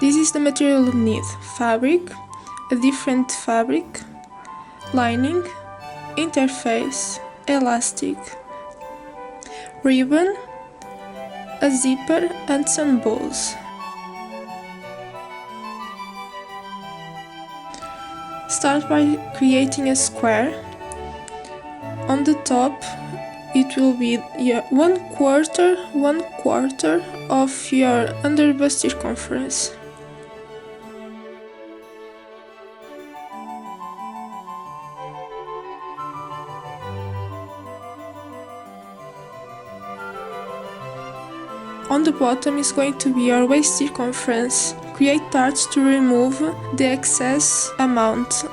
This is the material you need: fabric, a different fabric, lining, interface, elastic, ribbon, a zipper and some bows. Start by creating a square. On the top it will be one quarter of your underbust circumference. On the bottom is going to be your waist circumference. Create darts to remove the excess amount.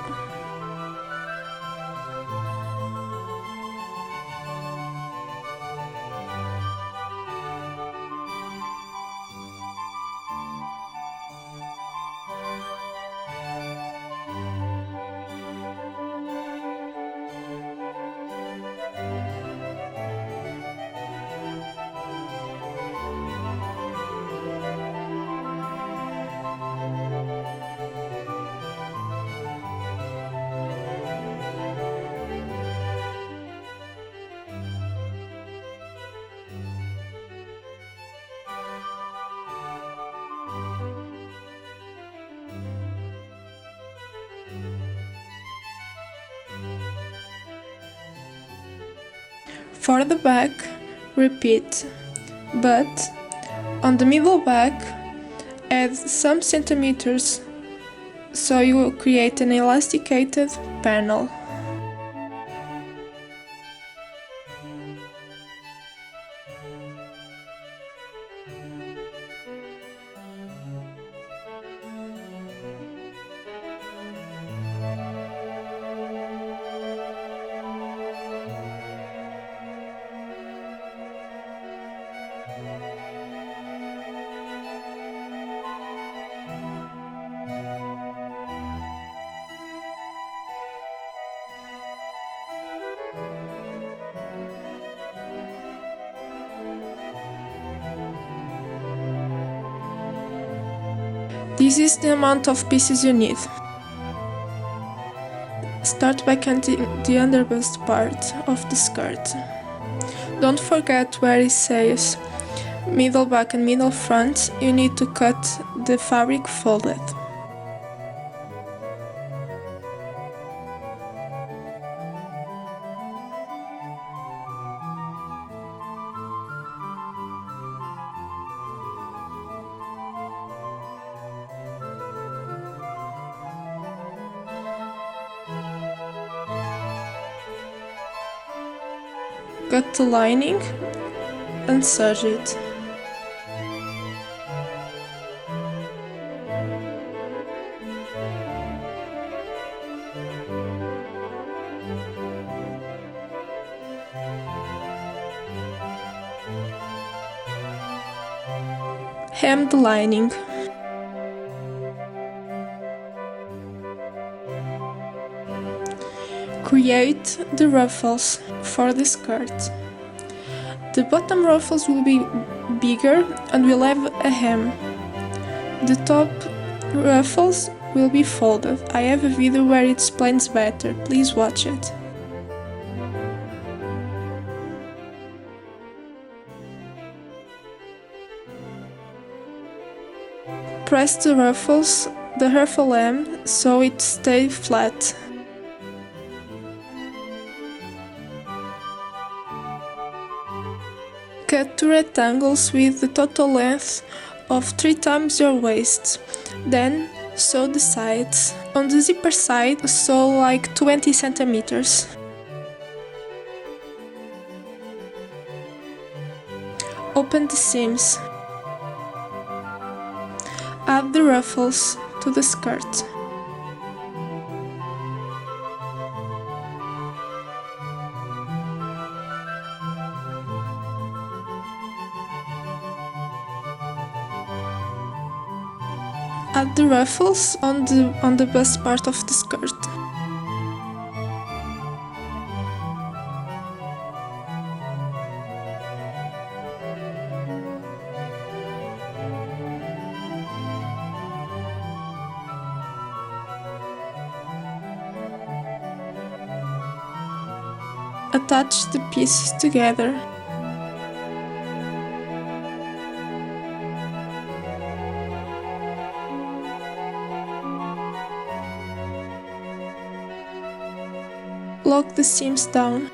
For the back, repeat, but on the middle back, add some centimeters so you will create an elasticated panel. This is the amount of pieces you need. Start by cutting the underbust part of the skirt. Don't forget where it says middle back and middle front, you need to cut the fabric folded. Cut the lining and serge it. Hem the lining. Create the ruffles for the skirt. The bottom ruffles will be bigger and will have a hem. The top ruffles will be folded. I have a video where it explains better, please watch it. Press the ruffle hem so it stays flat. Cut two rectangles with the total length of 3 times your waist. Then sew the sides. On the zipper side, sew like 20 centimeters. Open the seams. Add the ruffles to the skirt. Add the ruffles on the bust part of the skirt. attach the pieces together. Lock the seams down.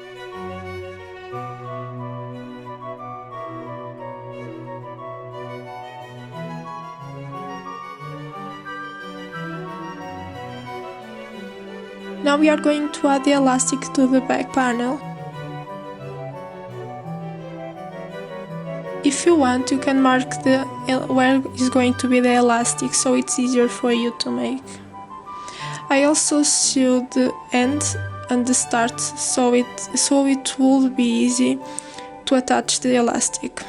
Now we are going to add the elastic to the back panel. If you want, you can mark where is going to be the elastic, so it's easier for you to make. I also sewed the end and the start, so it will be easy to attach the elastic.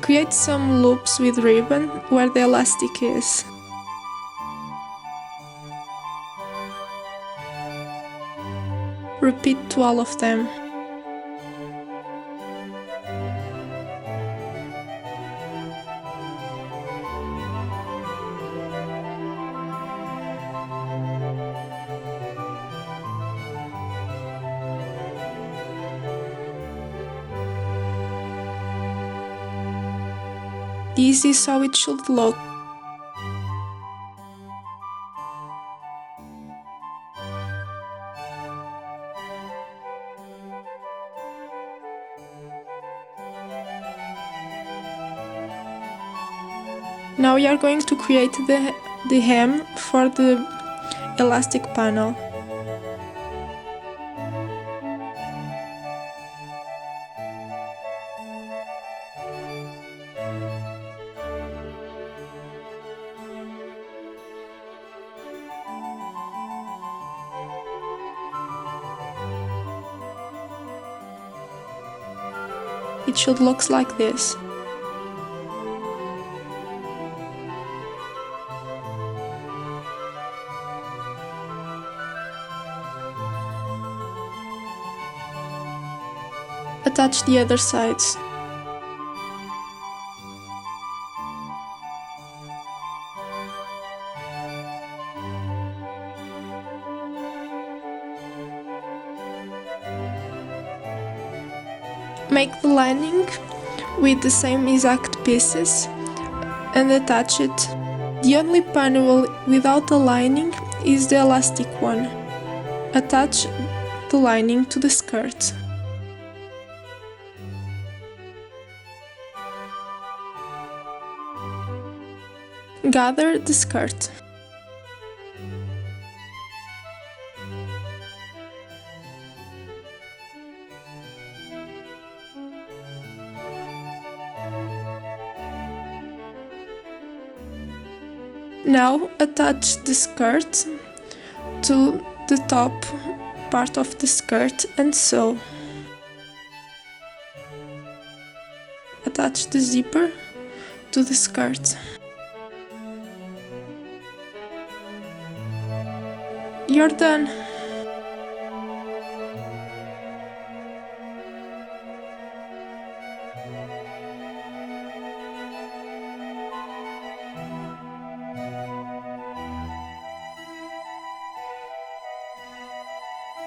Create some loops with ribbon where the elastic is. Repeat to all of them. This is how it should look. Now we are going to create the hem for the elastic panel. It should look like this. Attach the other sides. Make the lining with the same exact pieces and attach it. The only panel without a lining is the elastic one. Attach the lining to the skirt. Gather the skirt. Now attach the skirt to the top part of the skirt and sew. Attach the zipper to the skirt. You're done!